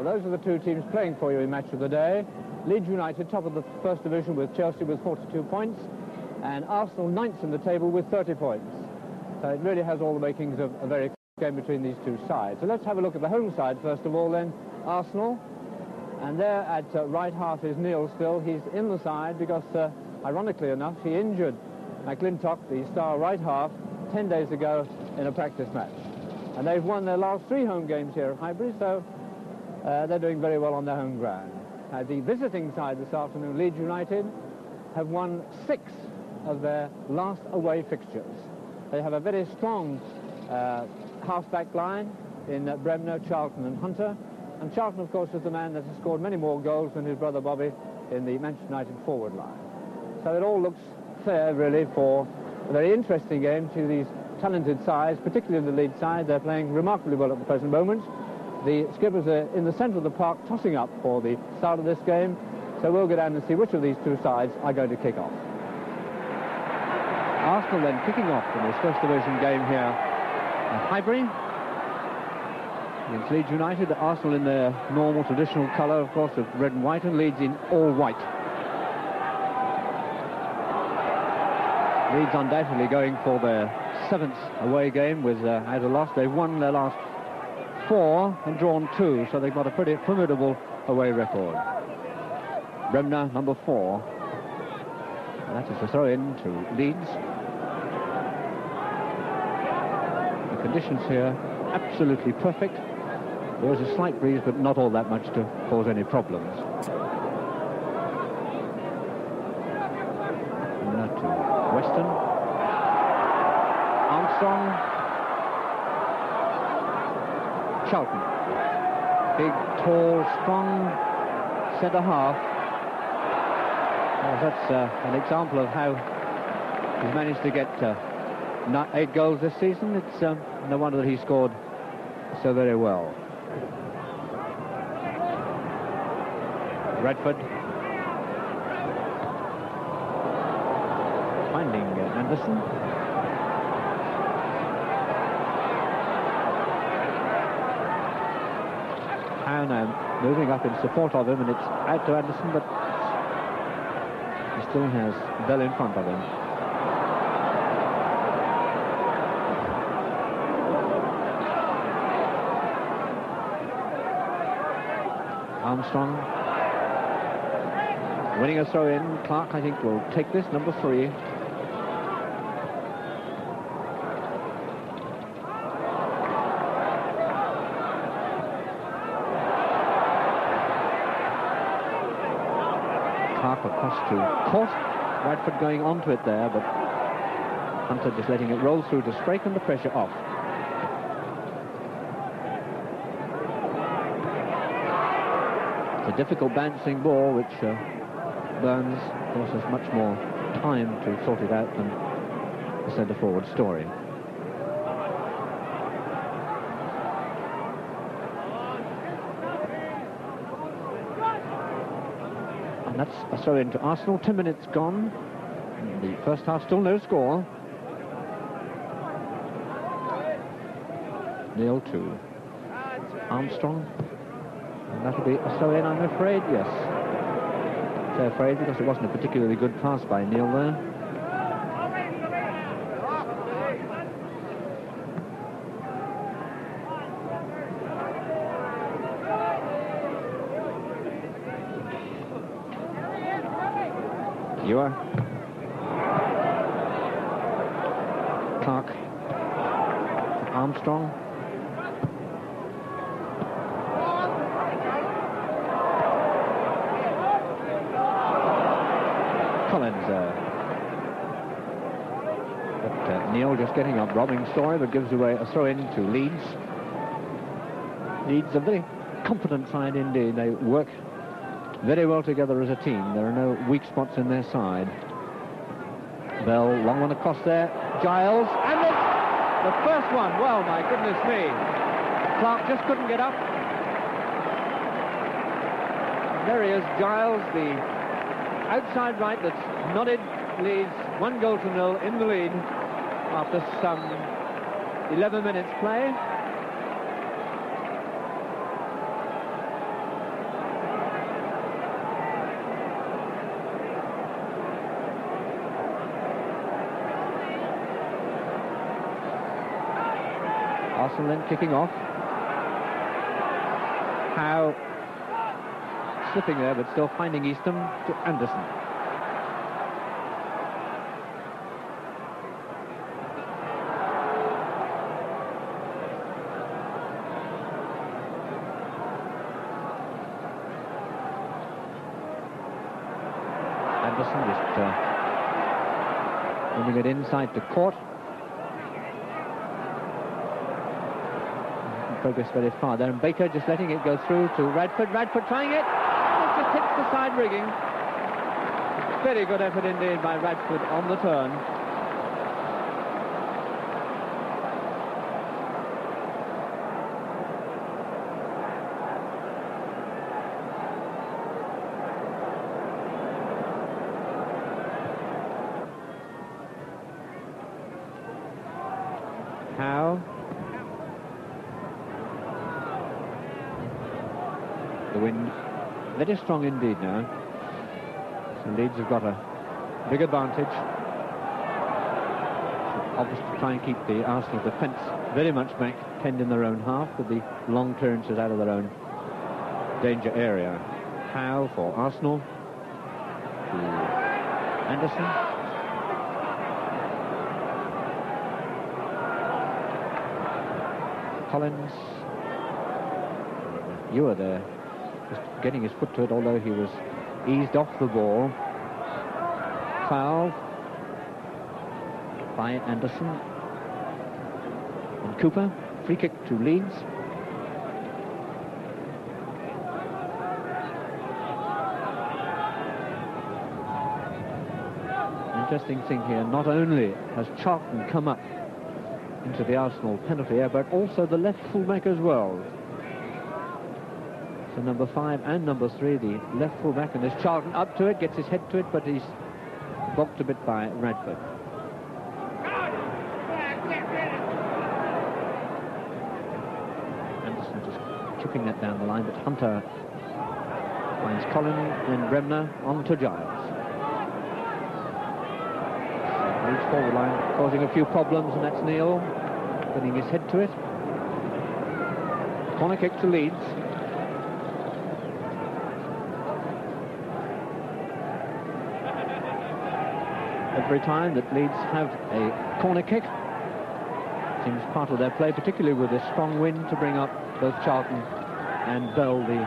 Well, those are the two teams playing for you in Match of the Day. Leeds United, top of the first division with Chelsea with 42 points, and Arsenal ninth in the table with 30 points. So it really has all the makings of a very close game between these two sides. So let's have a look at the home side first of all then, Arsenal. And there at right half is Neil still. He's in the side because, ironically enough, he injured McClintock, the star right half, 10 days ago in a practice match. And they've won their last 3 home games here at Highbury, so they're doing very well on their home ground. The visiting side this afternoon, Leeds United, have won 6 of their last away fixtures. They have a very strong half-back line in Bremner, Charlton and Hunter. And Charlton, of course, is the man that has scored many more goals than his brother Bobby in the Manchester United forward line. So it all looks fair, really, for a very interesting game to these talented sides, particularly the Leeds side. They're playing remarkably well at the present moment. The skippers are in the centre of the park tossing up for the start of this game. So we'll go down and see which of these two sides are going to kick off. Arsenal then kicking off in this first division game here at Highbury against Leeds United. Arsenal in their normal traditional colour, of course, of red and white, and Leeds in all white. Leeds undoubtedly going for their 7th away game without a loss. They've won their last 4 and drawn 2, so they've got a pretty formidable away record. Bremner, number 4. And that is a throw-in to Leeds. The conditions here absolutely perfect. There is a slight breeze, but not all that much to cause any problems. And now to Weston. Armstrong. Charlton. Big, tall, strong centre half. Well, that's an example of how he's managed to get 8 goals this season. It's no wonder that he scored so very well. Redford finding Anderson. Howe now moving up in support of him, and it's out to Anderson, but he still has Bell in front of him. Armstrong winning a throw-in. Clark, I think, will take this, number 3. Clark across to Court. Radford going onto it there, but Hunter just letting it roll through to straighten the pressure off. It's a difficult bouncing ball, which Burns, of course, has much more time to sort it out than the centre-forward Story. And that's a throw into Arsenal. 10 minutes gone. In the first half, still no score. Neil to Armstrong. And that'll be a throw-in, I'm afraid, yes. So afraid, because it wasn't a particularly good pass by Neil there. Ewer. Clark. Armstrong. Collins but Neil just getting up, robbing Story, but gives away a throw-in to Leeds. Leeds, a very competent side indeed. They work very well together as a team. There are no weak spots in their side. Bell, long one across there. Giles, and it's the first one. Well, my goodness me. Clark just couldn't get up. There he is, Giles, the outside right that's nodded Leeds 1-0 in the lead after some 11 minutes play. Arsenal then kicking off. Howe slipping there, but still finding Eastham to Anderson. Anderson just moving it inside to Court. Progress very far there, and Baker just letting it go through to Radford. Radford trying it. It just hits the side rigging. Very good effort indeed by Radford on the turn. Howe. The wind very strong indeed now. So Leeds have got a big advantage. Obviously try and keep the Arsenal defence very much back, penned in their own half, with the long clearances out of their own danger area. Howe for Arsenal. To Anderson. Collins. You were there, just getting his foot to it, although he was eased off the ball. Foul by Anderson. And Cooper, free kick to Leeds. Interesting thing here, not only has Charlton come up into the Arsenal penalty area, but also the left fullback as well. So number 5 and number 3, the left fullback, and there's Charlton up to it, gets his head to it, but he's blocked a bit by Radford. Anderson just chipping that down the line, but Hunter finds Collins and Bremner on to Giles. Leeds forward line causing a few problems, and that's Neil putting his head to it. Corner kick to Leeds. Every time that Leeds have a corner kick, seems part of their play, particularly with a strong wind, to bring up both Charlton and Bell, the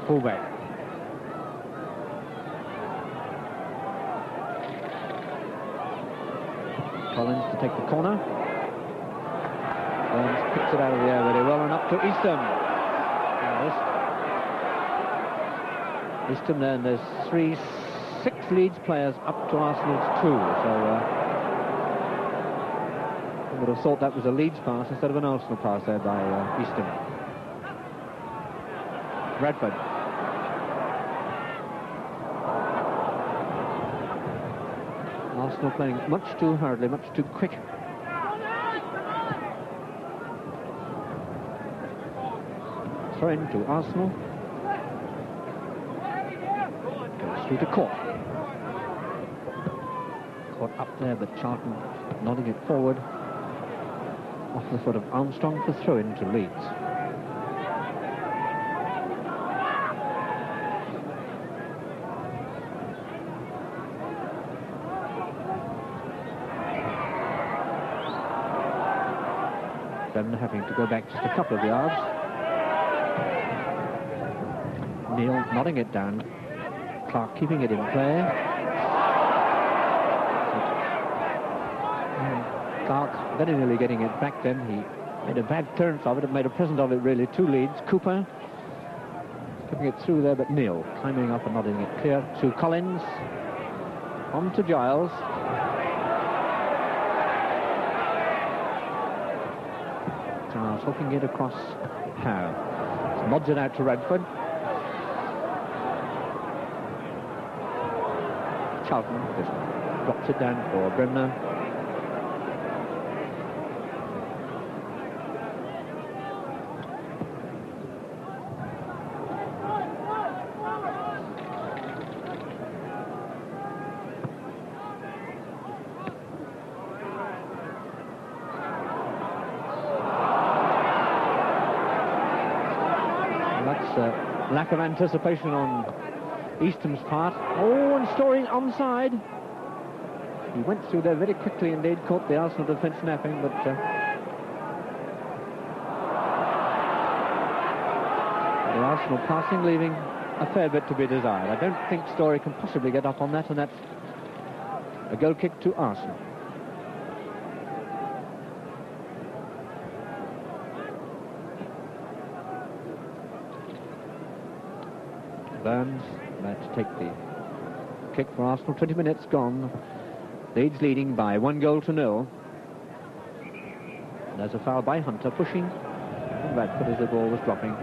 fullback. Collins to take the corner. Collins picks it out of the air very well, and up to Eastham. Eastham there, and there's 6 Leeds players up to Arsenal's 2, so I would have thought that was a Leeds pass instead of an Arsenal pass there by Eastham. Radford. Arsenal playing much too hurriedly, much too quick. Throw in to Arsenal. Goes through to Court. Court up there, but Charlton nodding it forward. Off the foot of Armstrong for throw in to Leeds. Bremner having to go back just a couple of yards. Neil nodding it down. Clark keeping it in play. Clark very nearly getting it back then. He made a bad clearance of it and made a present of it really to Leeds. Cooper putting it through there, but Neil climbing up and nodding it clear to Collins. On to Giles. Giles hooking it across Howe. Nods it out to Radford. Charlton just drops it down for Bremner. lack of anticipation on Easton's part. Oh, and Storey onside. He went through there very quickly indeed, caught the Arsenal defence napping, but the Arsenal passing, leaving a fair bit to be desired. I don't think Storey can possibly get up on that, and that's a goal kick to Arsenal. Burns about to take the kick for Arsenal. 20 minutes gone. Leeds leading by 1-0. There's a foul by Hunter, pushing on Radford as the ball was dropping.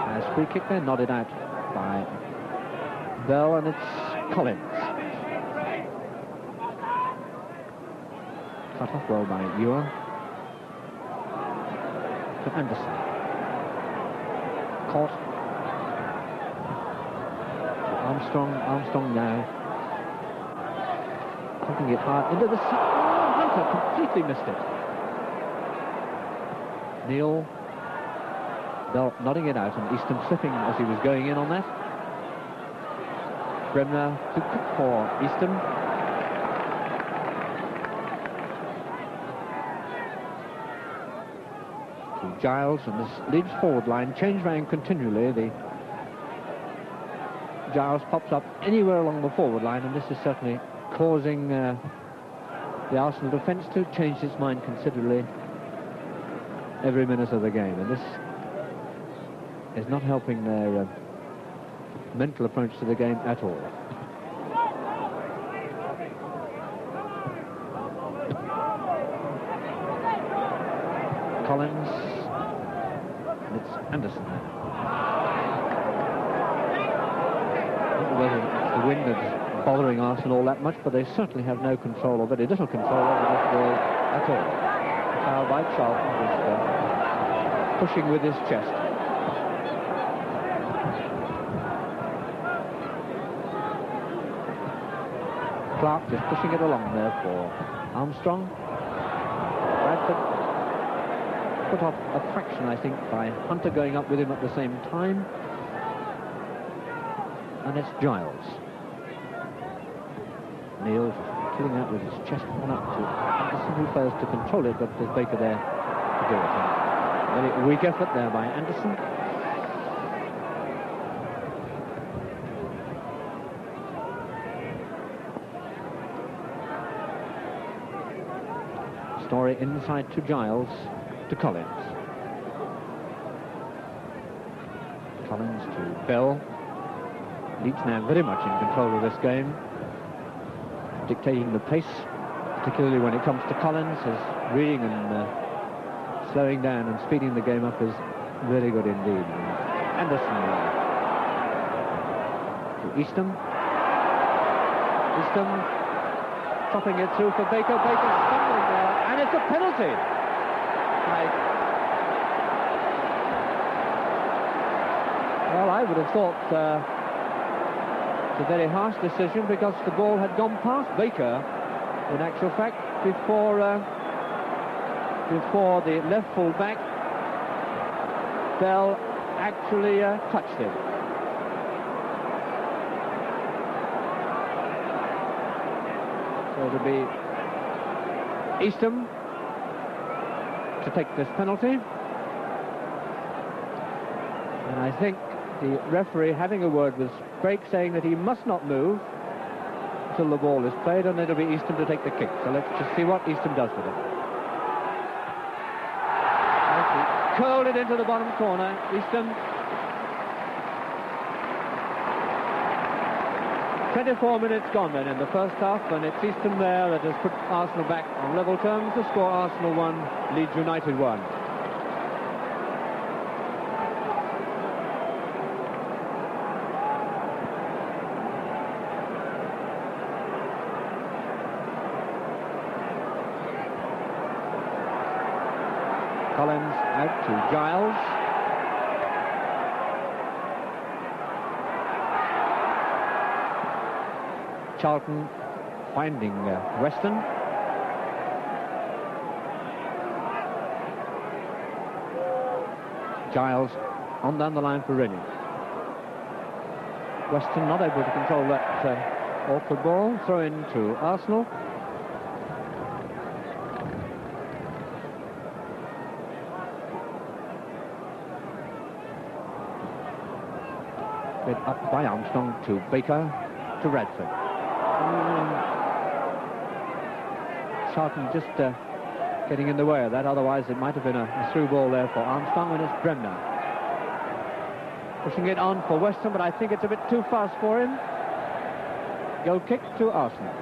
As free kick there, nodded out by Bell, and it's Collins. Cut off well by Ewan. To Anderson. Caught. Armstrong now. Taking it hard into the... Oh, Hunter completely missed it. Neil. Bell nodding it out, and Easton slipping as he was going in on that. Bremner too quick for Easton. To Giles, and this Leeds forward line change round continually. The Giles pops up anywhere along the forward line, and this is certainly causing the Arsenal defence to change its mind considerably every minute of the game, and this is not helping their mental approach to the game at all. Collins, and it's Anderson. I don't know whether it's the wind that's bothering Arsenal all that much, but they certainly have no control, or very little control over this ball at all. Foul by Charlton, was pushing with his chest. Clark just pushing it along there for Armstrong. Radford put off a fraction, I think, by Hunter going up with him at the same time. And it's Giles. Neil killing out with his chest one up to Anderson, who fails to control it, but there's Baker there to do it. Very weak effort there by Anderson. Storey inside to Giles, to Collins. Collins to Bell. Leeds now very much in control of this game, dictating the pace, particularly when it comes to Collins. His reading and slowing down and speeding the game up is very good indeed. Anderson to Easton. Easton chopping it through for Baker. Baker stumbling there, and it's a penalty. Well, I would have thought it's a very harsh decision, because the ball had gone past Baker, in actual fact, before the left full back Bell actually touched him. So it'll be Easton to take this penalty, and I think the referee having a word with Sprake, saying that he must not move until the ball is played, and it'll be Easton to take the kick. So let's just see what Easton does with it. Curled it into the bottom corner. Easton. 24 minutes gone then in the first half, and it's Easton there that has put Arsenal back on level terms. The score: Arsenal 1, Leeds United 1. Collins out to Giles. Charlton finding Weston. Giles on down the line for Rennie. Weston not able to control that awkward ball. Throw in to Arsenal. Bit up by Armstrong to Baker to Radford. Charlton just getting in the way of that, otherwise it might have been a through ball there for Armstrong, and it's Bremner pushing it on for Weston, but I think it's a bit too fast for him. Goal kick to Arsenal.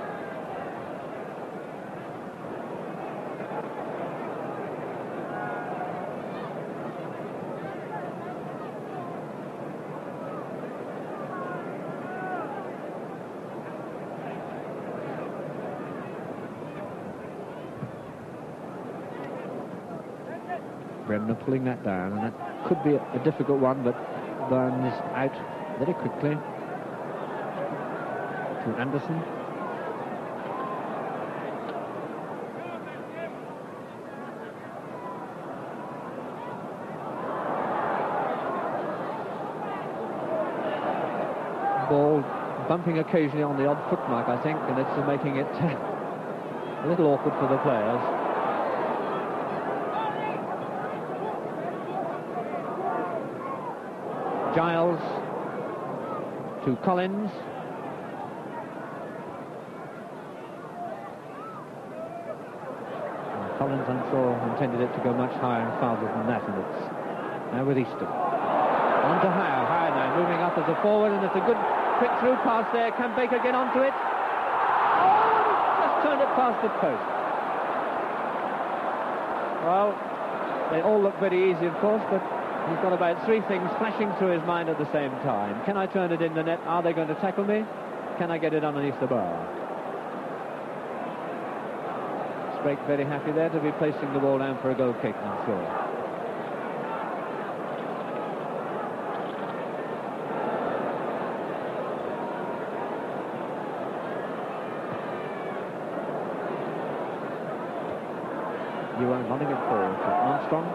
Bremner pulling that down, and that could be a difficult one, but Burns out very quickly to Anderson. Ball bumping occasionally on the odd footmark, I think, and it's making it a little awkward for the players. Giles to Collins. Collins, I'm sure, intended it to go much higher and farther than that, and it's now with Easton. On to Howe. Howe now moving up as a forward, and it's a good quick through pass there. Can Baker get onto it? Oh, just turned it past the post. Well, they all look very easy, of course, but he's got about three things flashing through his mind at the same time. Can I turn it in the net? Are they going to tackle me? Can I get it underneath the bar? Sprake very happy there to be placing the ball down for a goal kick, I'm sure. You are nodding it forward to Armstrong.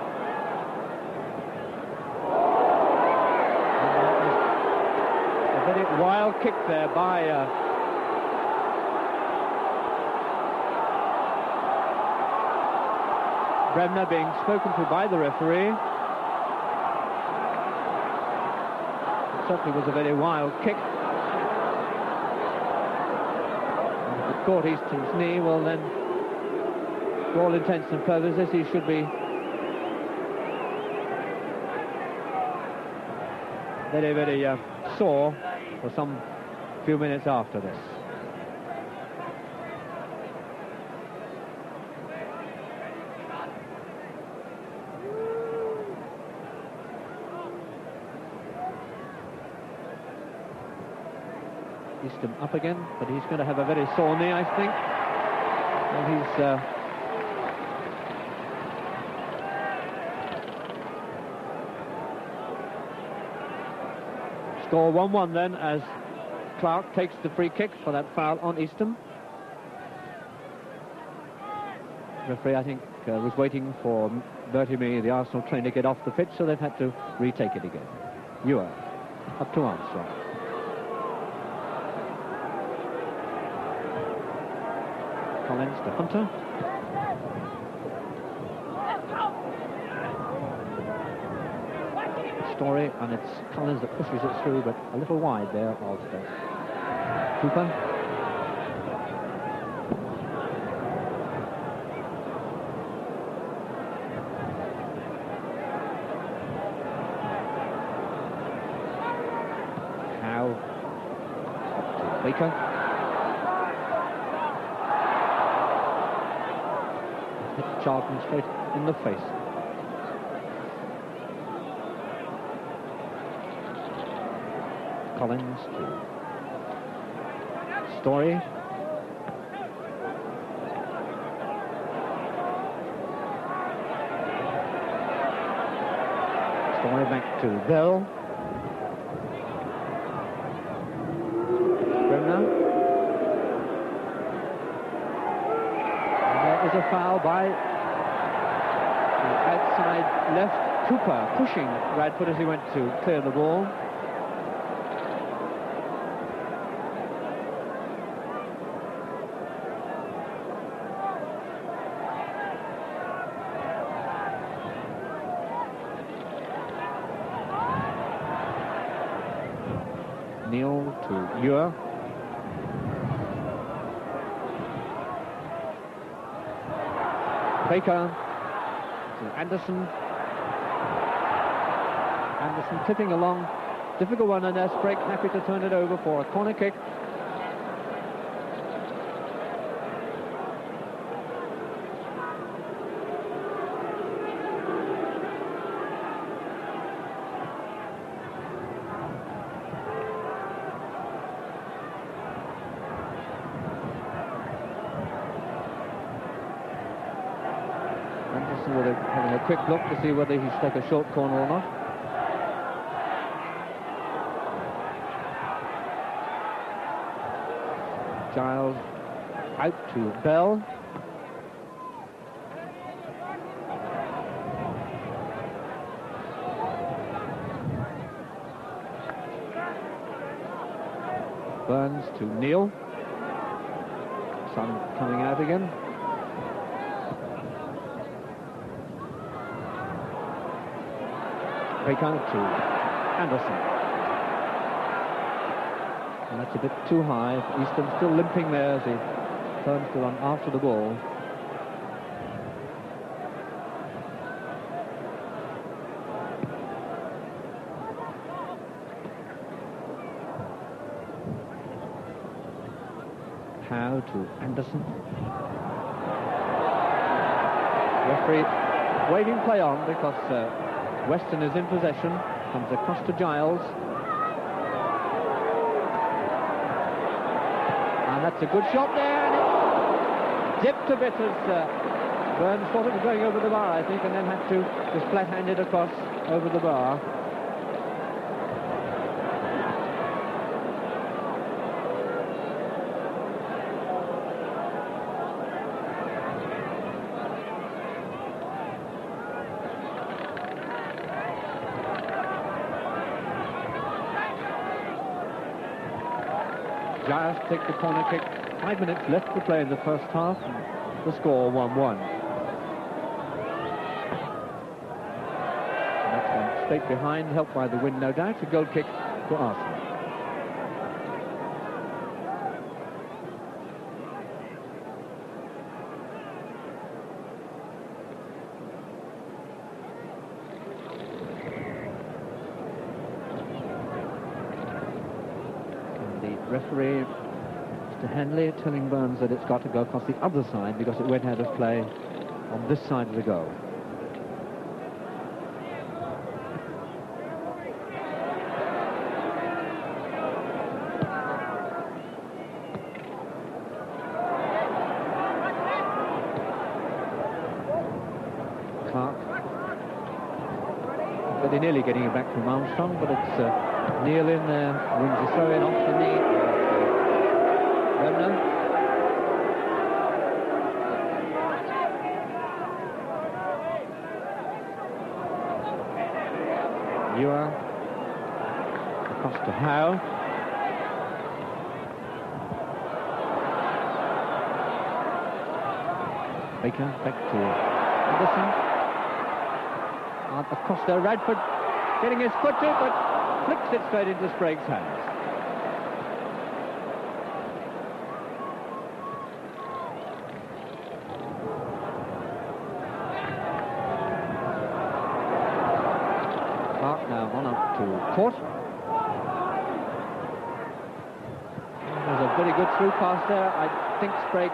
Wild kick there by Bremner, being spoken to by the referee. It certainly was a very wild kick. And if it caught Easton's knee, well then, for all intents and purposes, he should be very, very sore for some few minutes after this. Easton up again, but he's going to have a very sore knee, I think. And score 1-1 then, as Clark takes the free kick for that foul on Easton. Referee, I think, was waiting for Bertie Mee, the Arsenal trainer, to get off the pitch, so they've had to retake it again. Ewer up to Armstrong. Collins to Hunter. Story, and it's Collins that pushes it through, but a little wide there of Cooper. Howe up to Baker. Hit Charlton straight in the face. Collins to Story. Story back to Bell. Bremner. was a foul by the outside left Cooper, pushing Radford as he went to clear the ball. Neil to Ewer. Baker to Anderson. Anderson tipping along. Difficult one, and there. Sprague happy to turn it over for a corner kick. Having a quick look to see whether he should take a short corner or not. Giles out to Bell. Burns to Neil. Sun coming out again. Baker to Anderson. And that's a bit too high. Easton still limping there as he turns to run after the ball. Howe to Anderson. Referee waving play on because Weston is in possession, comes across to Giles. And that's a good shot there, and it dipped a bit as Burns thought it was going over the bar, I think, and then had to just flat-handed across over the bar. Giles take the corner kick. 5 minutes left to play in the first half, and the score 1-1. That's one straight behind, helped by the wind, no doubt. A goal kick for Arsenal. Referee, Mr. Hanley, telling Burns that it's got to go across the other side because it went out of play on this side of the goal. Clark. Very nearly getting it back from Armstrong, but it's Neil in there, wins the throw in off the knee. Remner. Ewer. Across to Howe. Baker back to Anderson. Across there, Radford getting his foot to it, but flicks it straight into Sprague's hands. Now on up to Court. There's a very good through pass there. I think Sprague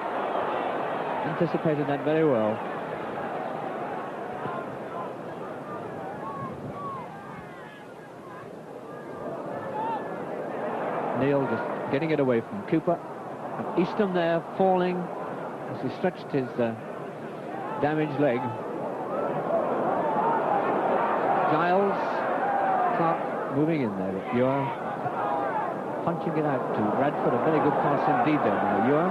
anticipated that very well. Neil just getting it away from Cooper. And Easton there falling as he stretched his damaged leg. Giles. Clark moving in there, but Ewer punching it out to Radford. A very good pass indeed there by Ewer.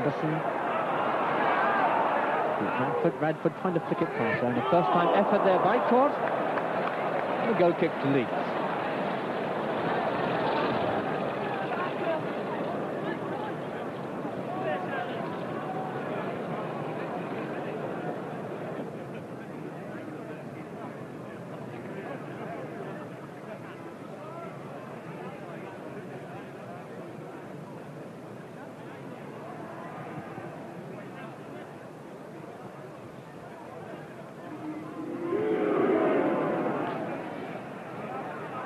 Anderson. Radford trying to flick it past there, and a first-time effort there by Court. And a goal kick to Leeds.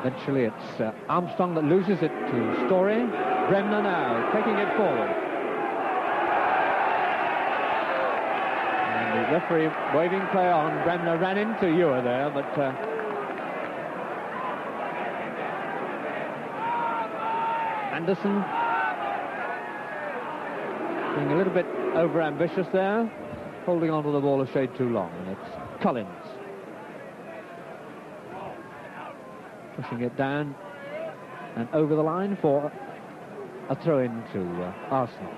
Eventually it's Armstrong that loses it to Story. Bremner now taking it forward. And the referee waving play on. Bremner ran into Ewer there, but Anderson being a little bit over-ambitious there, holding on to the ball a shade too long, and it's Collins. Pushing it down and over the line for a throw-in to Arsenal.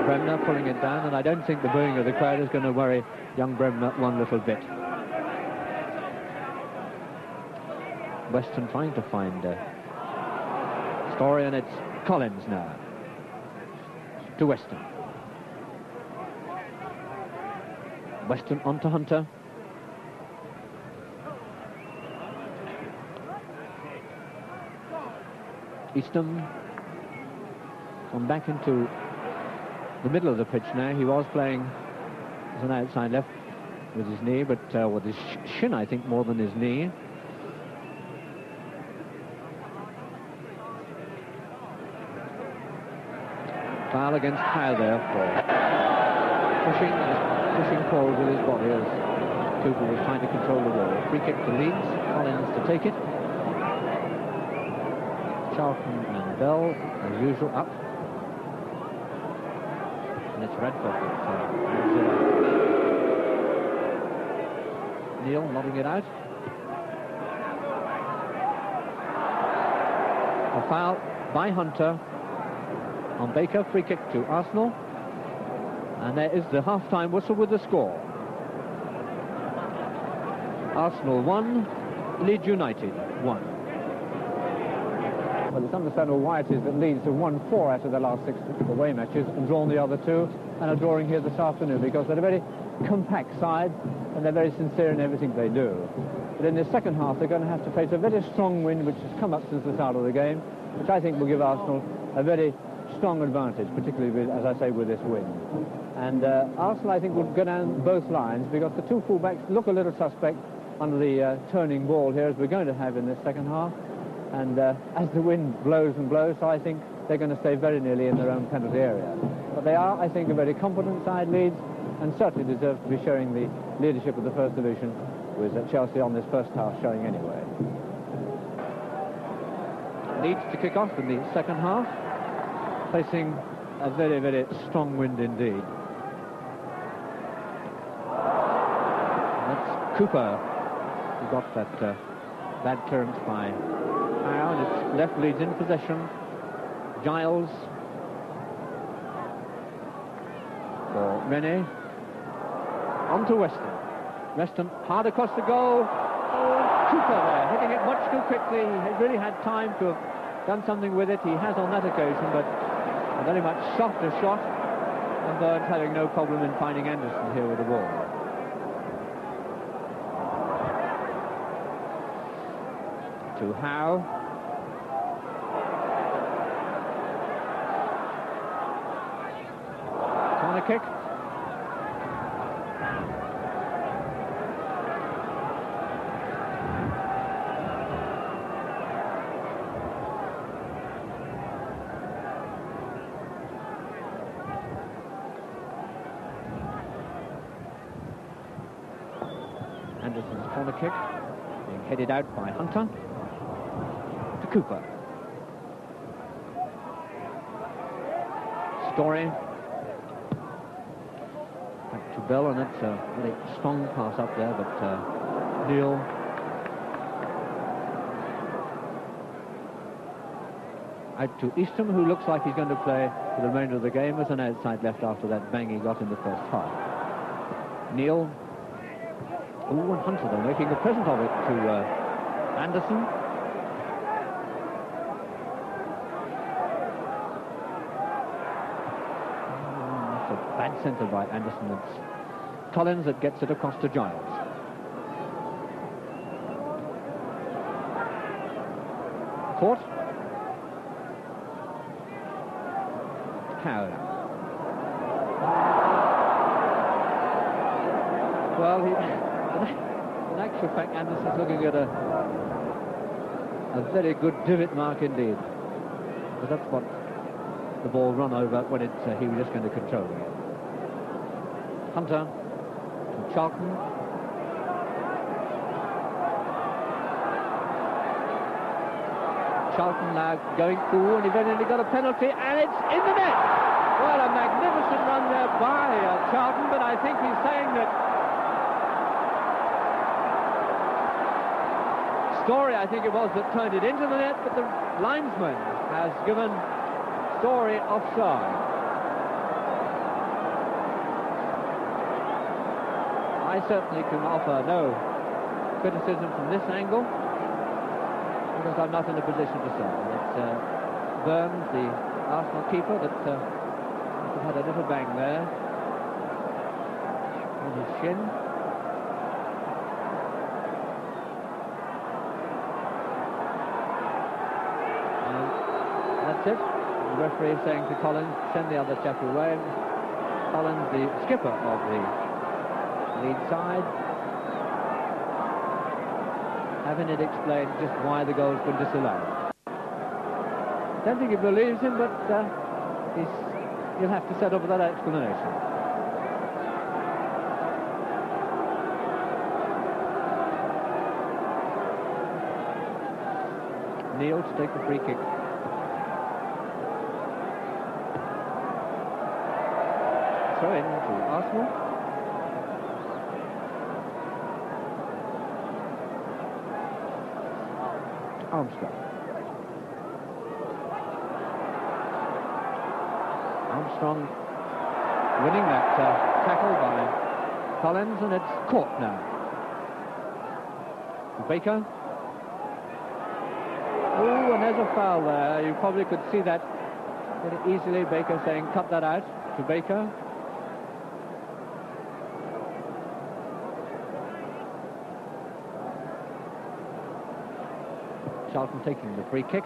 Bremner pulling it down, and I don't think the booing of the crowd is going to worry young Bremner one little bit. Weston trying to find Story, and it's Collins now to Weston. Weston on to Hunter. Eastham gone back into the middle of the pitch now. He was playing as an outside left with his knee, but with his shin, I think, more than his knee. Foul against Howe there for pushing forward with his body as Cooper was trying to control the ball. Free kick to Leeds. Collins to take it. Charlton and Bell, as usual, up. And it's Radford that moves it out. Neil nodding it out. A foul by Hunter on Baker. Free kick to Arsenal, and there is the half-time whistle with the score. Arsenal 1, Leeds United 1. Well, it's understandable why it is that Leeds have won 4 out of their last 6 away matches and drawn the other 2, and are drawing here this afternoon, because they're a very compact side and they're very sincere in everything they do. But in the second half they're going to have to face a very strong wind which has come up since the start of the game, which I think will give Arsenal a very strong advantage, particularly with, as I say, with this wind. And Arsenal, I think, will go down both lines, because the 2 fullbacks look a little suspect under the turning ball here, as we're going to have in this second half. And as the wind blows and blows, so I think they're going to stay very nearly in their own penalty area. But they are, I think, a very competent side, Leeds, and certainly deserve to be showing the leadership of the First Division, with Chelsea on this first half showing anyway. Leeds to kick off in the second half, facing a very, very strong wind indeed. That's Cooper who got that bad clearance by Howe, and it's left Leeds in possession. Giles for Rennie. On to Weston. Weston hard across the goal. Oh, Cooper there, hitting it much too quickly. He really had time to have done something with it. He has on that occasion, but a very much softer shot, and Burns having no problem in finding Anderson here with the ball. To Howe. Corner kick. Anderson's corner kick being headed out by Hunter to Cooper. Story. Back to Bell, and it's a really strong pass up there, but Neil out to Eastham, who looks like he's going to play for the remainder of the game as an outside left after that bang he got in the first half. Neil, and Hunter, though, making a present of it to Anderson. That's a bad centre by Anderson. It's Collins that gets it across to Giles. Caught. Coward. Well, in actual fact, Anderson's looking at a very good divot mark indeed. But that's what the ball run over when he was just going to control it. Hunter to Charlton. Charlton now going through, and eventually got a penalty, and it's in the net. Well, a magnificent run there by Charlton, but I think he's saying that Story, I think it was, that turned it into the net, but the linesman has given Story offside. I certainly can offer no criticism from this angle, because I'm not in a position to say. It's Burns, the Arsenal keeper, that had a little bang there on his shin. And that's it. The referee is saying to Collins, send the other chap away. Collins, the skipper of the lead side, having it explained just why the goal's been disallowed. I don't think he believes him, but he'll have to set up with that explanation. Neil to take the free kick. Throw in to Arsenal. Armstrong. Armstrong winning that tackle by Collins, and it's caught now. Baker. Oh, and there's a foul there. You probably could see that very easily. Baker saying, cut that out, to Baker. Charlton taking the free kick.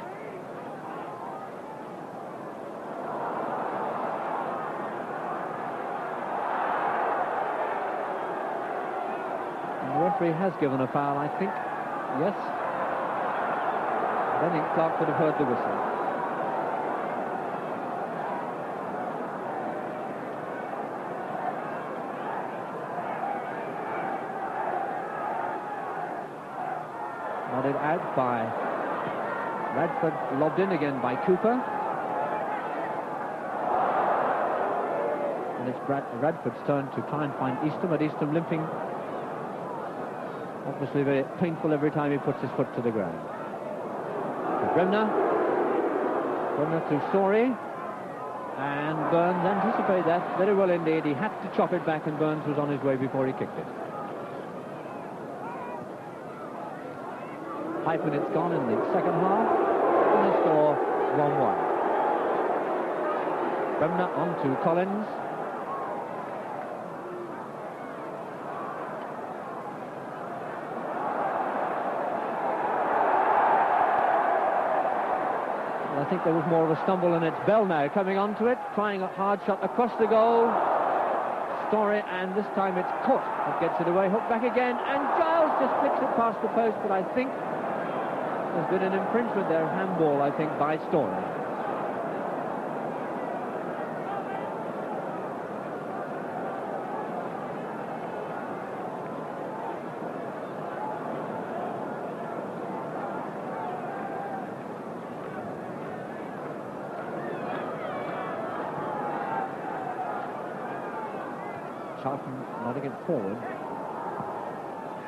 And the referee has given a foul, I think. Yes. I don't think Clark could have heard the whistle. Nodded out by Radford, lobbed in again by Cooper. And it's Radford's turn to try and find Eastham, but Eastham limping. Obviously very painful every time he puts his foot to the ground. To Bremner. Bremner to Story. And Burns anticipated that very well indeed. He had to chop it back, and Burns was on his way before he kicked it. 5 minutes gone in the second half, and the score 1-1. Bremner on to Collins. Well, I think there was more of a stumble, and it's Bell now coming onto it, trying a hard shot across the goal. Story, and this time it's caught. It gets it away, hooked back again, and Giles just flicks it past the post, but I think there's been an infringement there, handball, I think, by Story. Charlton nodding it forward.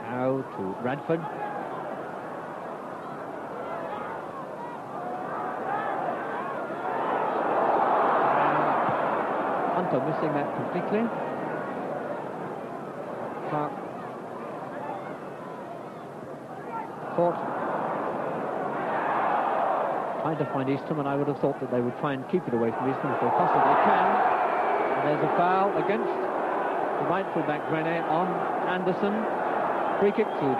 Howe to Radford. Hunter missing that completely. Clark. Court. Trying to find Eastham, and I would have thought that they would try and keep it away from Eastham if they possibly can. And there's a foul against the right full-back Grenet on Anderson. Free kick to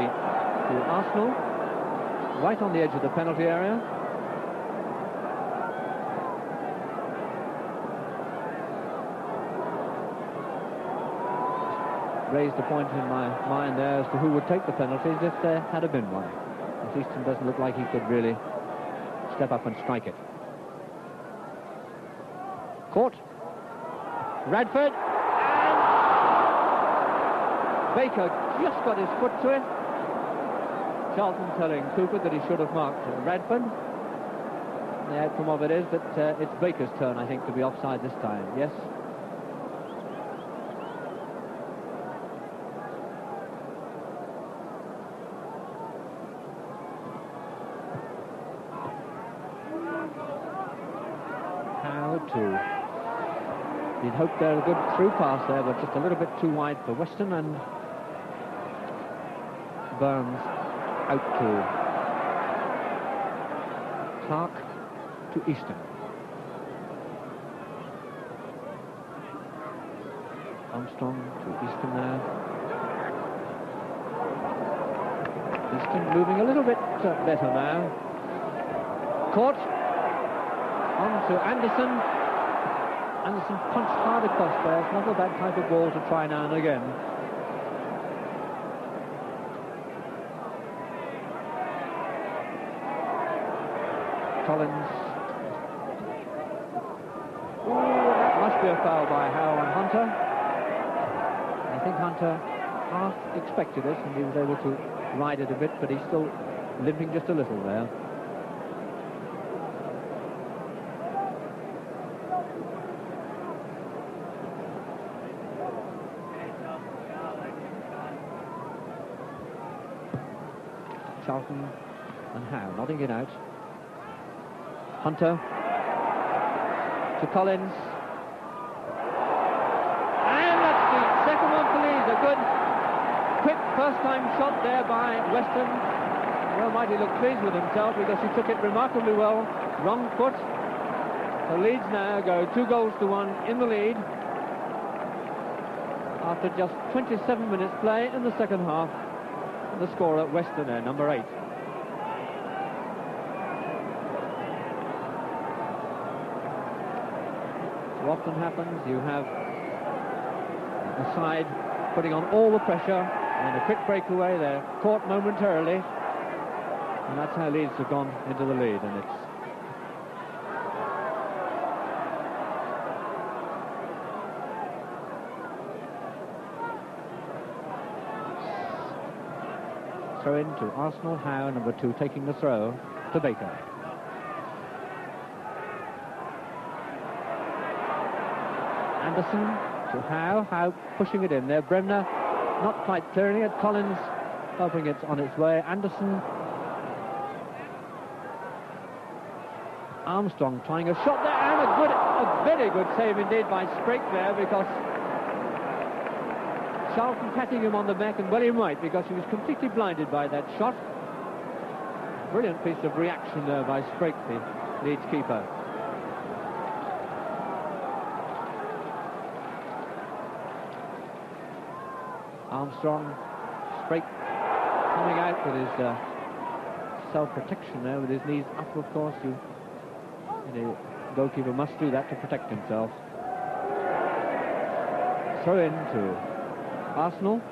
Arsenal, right on the edge of the penalty area. Raised a point in my mind there as to who would take the penalties if there had been one. But Eastham doesn't look like he could really step up and strike it. Caught. Radford. And Baker just got his foot to it. Charlton telling Cooper that he should have marked Radford. The outcome of it is that it's Baker's turn, I think, to be offside this time. Yes. He'd hoped there a good through pass there, but just a little bit too wide for Weston, and Burns out to Clark to Easton. Armstrong to Easton now. Easton moving a little bit better now. Caught. On to Anderson. Anderson punched hard across there. It's not a bad type of ball to try now and again. Collins. Ooh, that must be a foul by Howe on Hunter. I think Hunter half expected it, and he was able to ride it a bit, but he's still limping just a little there. Charlton and Howe nodding it out. Hunter to Collins. And that's the second one for Leeds. A good, quick first-time shot there by Weston. Well, might he look pleased with himself because he took it remarkably well. Wrong foot. So Leeds now go 2-1 in the lead after just 27 minutes play in the second half. The scorer, Weston there, number 8. So often happens, you have the side putting on all the pressure, and a quick breakaway, they're caught momentarily, and that's how Leeds have gone into the lead, and it's throw in to Arsenal. Howe, number 2, taking the throw to Baker. Anderson to Howe. Howe pushing it in there. Bremner not quite clearing it. Collins helping it on its way. Anderson. Armstrong trying a shot there, and a very good save indeed by Sprake there, because Charlton patting him on the back, and well he might, because he was completely blinded by that shot. Brilliant piece of reaction there by Sprake, the Leeds keeper. Armstrong, Sprake coming out with his self-protection there, with his knees up, of course. The goalkeeper must do that to protect himself. Throw in to Arsenal.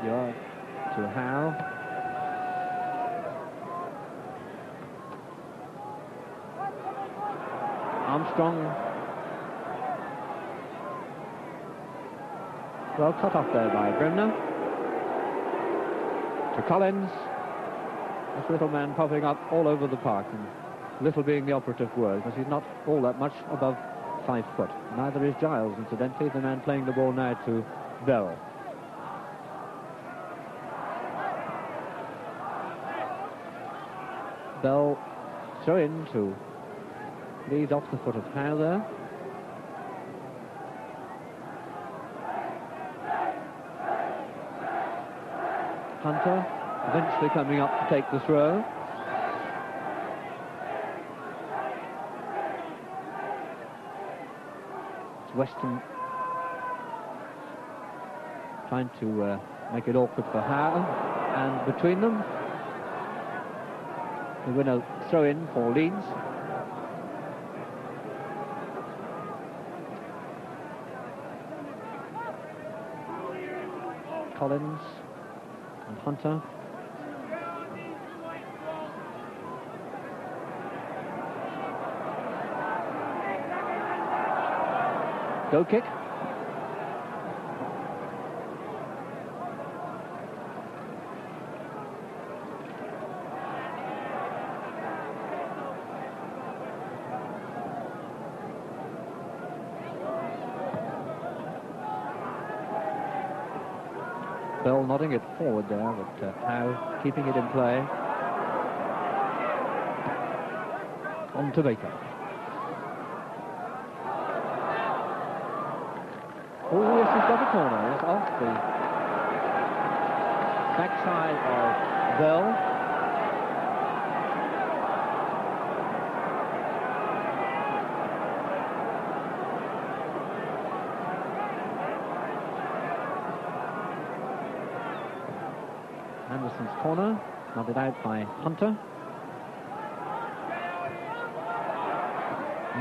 You're to Howe. Armstrong. Well cut off there by Bremner. To Collins. This little man popping up all over the park, and little being the operative word, because he's not all that much above 5 foot. Neither is Giles, incidentally, the man playing the ball now to Bell. Bell throw in to lead off the foot of Howe there. Hunter eventually coming up to take the throw. It's Weston trying to make it awkward for Howe, and between them the winner throw in for Leeds. Collins and Hunter. Goal kick. Bell nodding it forward there, but Howe keeping it in play. On to Baker. Oh, yes, he's got a corner. It's off the backside of Bell. Anderson's corner, nodded out by Hunter.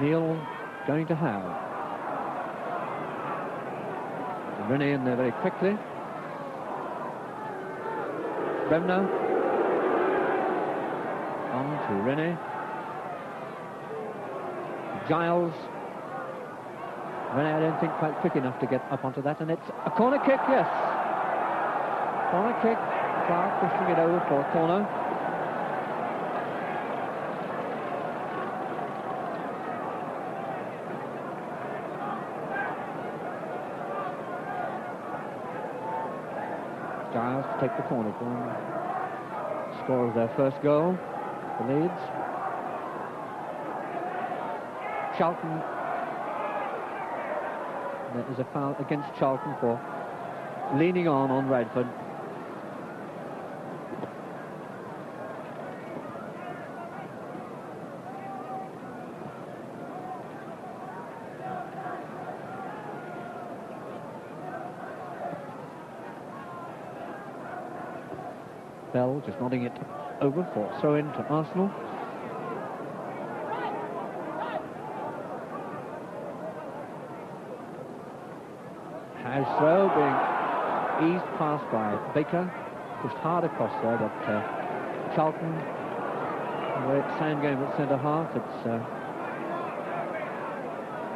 Neil going to Howe. Rennie in there very quickly. Bremner. On to Rennie. Giles. Rennie, I don't think quite quick enough to get up onto that, and it's a corner kick, yes. Corner kick. Clark pushing it over for a corner. Giles to take the corner for him. Score of their first goal for Leeds. Charlton. There is a foul against Charlton for leaning on Radford. Bell just nodding it over for throw in to Arsenal. Howe's throw being eased past by Baker, pushed hard across there, but Charlton, where it's sound game at centre half, it's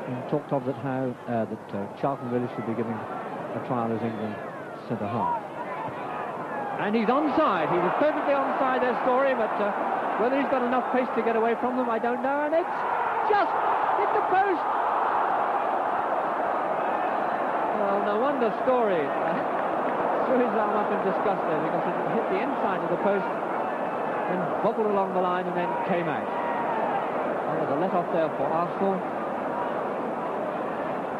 been talked of that Charlton really should be giving a trial as England centre half. And he's onside. He was perfectly onside there, Story, but whether he's got enough pace to get away from them, I don't know. And it's just hit the post. Well, no wonder Story threw his arm up in disgust there, because it hit the inside of the post and bobbled along the line and then came out. Well, there's a let-off there for Arsenal.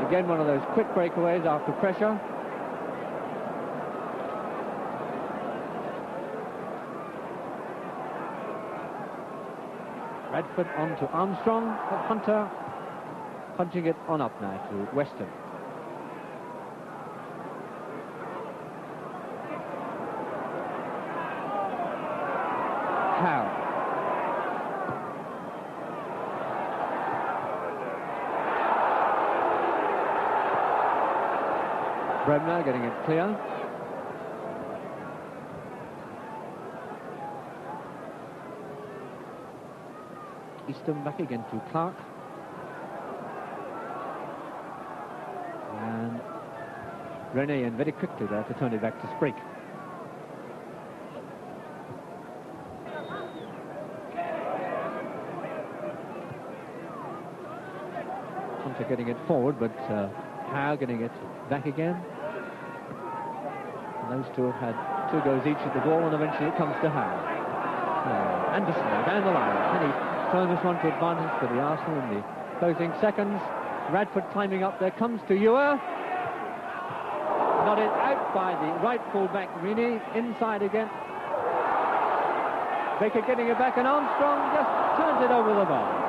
Again, one of those quick breakaways after pressure. Radford on to Armstrong, Hunter punching it on up now to Weston. Howe. Bremner getting it clear. Easton back again to Clark. And Rennie in very quickly there to turn it back to Sprigg. Winter getting it forward, but Howe getting it back again. And those two have had 2 goes each at the ball, and eventually it comes to Howe. Anderson down the line. Can he turn this one to advantage for the Arsenal in the closing seconds? Radford climbing up there, comes to Ewer. Nodded out by the right full-back Rini, inside again. Baker getting it back, and Armstrong just turns it over the bar.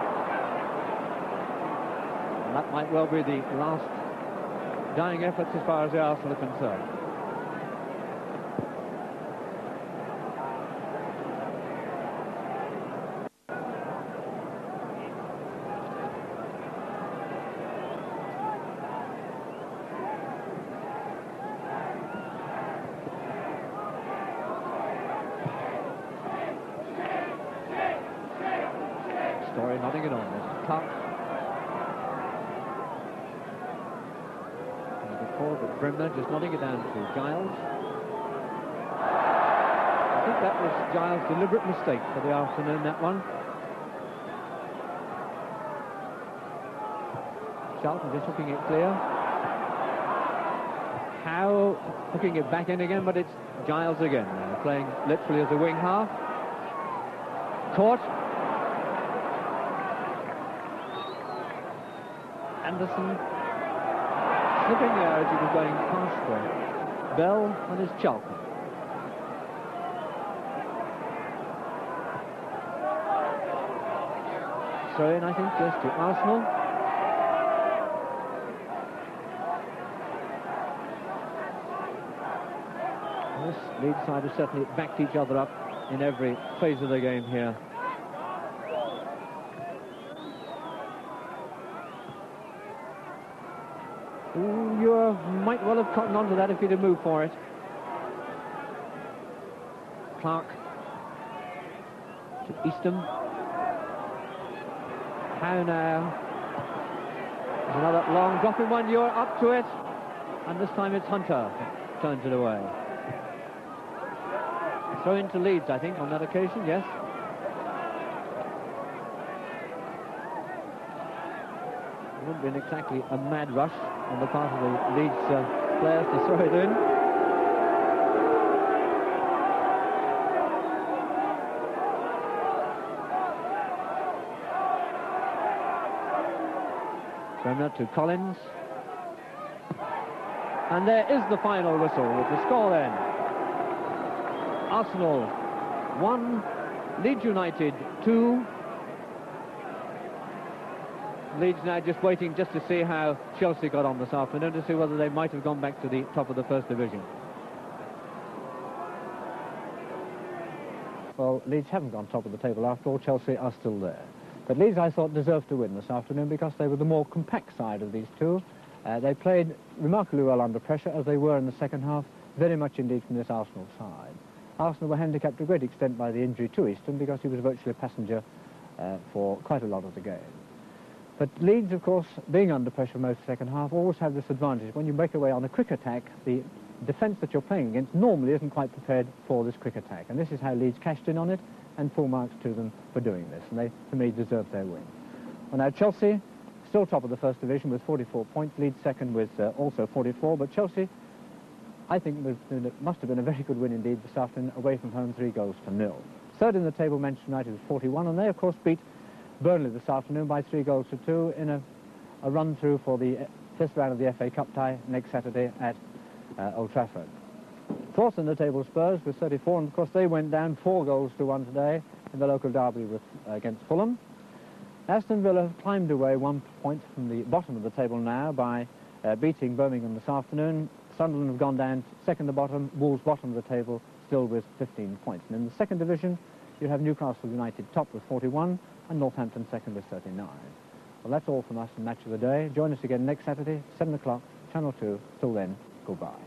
And that might well be the last dying efforts as far as the Arsenal are concerned. Story nodding it on. There's Clark. Before, but Brimner just nodding it down to Giles. I think that was Giles' deliberate mistake for the afternoon, that one. Charlton just hooking it clear. Howe hooking it back in again, but it's Giles again, playing literally as a wing half. Caught. Anderson slipping there as he was going past Bell and his Charlton. Throw in, I think, just to Arsenal. This Leeds side has certainly backed each other up in every phase of the game here. You might well have cottoned onto that if he'd have moved for it. Clark to Eastham. Howe now. There's another long dropping one. You're up to it. And this time it's Hunter turns it away. Throw into Leeds, I think, on that occasion, yes. It wouldn't have been exactly a mad rush on the part of the Leeds players to throw it in. Bremner to Collins. And there is the final whistle with the score then. Arsenal 1, Leeds United 2. Leeds now just waiting just to see how Chelsea got on this afternoon, to see whether they might have gone back to the top of the First Division. Well, Leeds haven't gone top of the table after all. Chelsea are still there. But Leeds, I thought, deserved to win this afternoon because they were the more compact side of these two. They played remarkably well under pressure, as they were in the second half, very much indeed from this Arsenal side. Arsenal were handicapped to a great extent by the injury to Easton because he was virtually a passenger for quite a lot of the game. But Leeds, of course, being under pressure most of the second half, always have this advantage. When you break away on a quick attack, the defence that you're playing against normally isn't quite prepared for this quick attack. And this is how Leeds cashed in on it, and full marks to them for doing this. And they, to me, deserved their win. Well, now Chelsea, still top of the First Division with 44 points. Leeds second with also 44. But Chelsea, I think, must have been a very good win indeed this afternoon, away from home, 3-0. Third in the table, Manchester United with 41. And they, of course, beat Burnley this afternoon by 3-2 in a run-through for the fifth round of the FA Cup tie next Saturday at Old Trafford. Fourth in the table, Spurs with 34, and of course they went down 4-1 today in the local derby against Fulham. Aston Villa have climbed away 1 point from the bottom of the table now by beating Birmingham this afternoon. Sunderland have gone down second to bottom, Wolves bottom of the table, still with 15 points. And in the second division, you have Newcastle United top with 41, and Northampton second with 39. Well, that's all from us in Match of the Day. Join us again next Saturday, 7 o'clock, Channel 2. Till then, goodbye.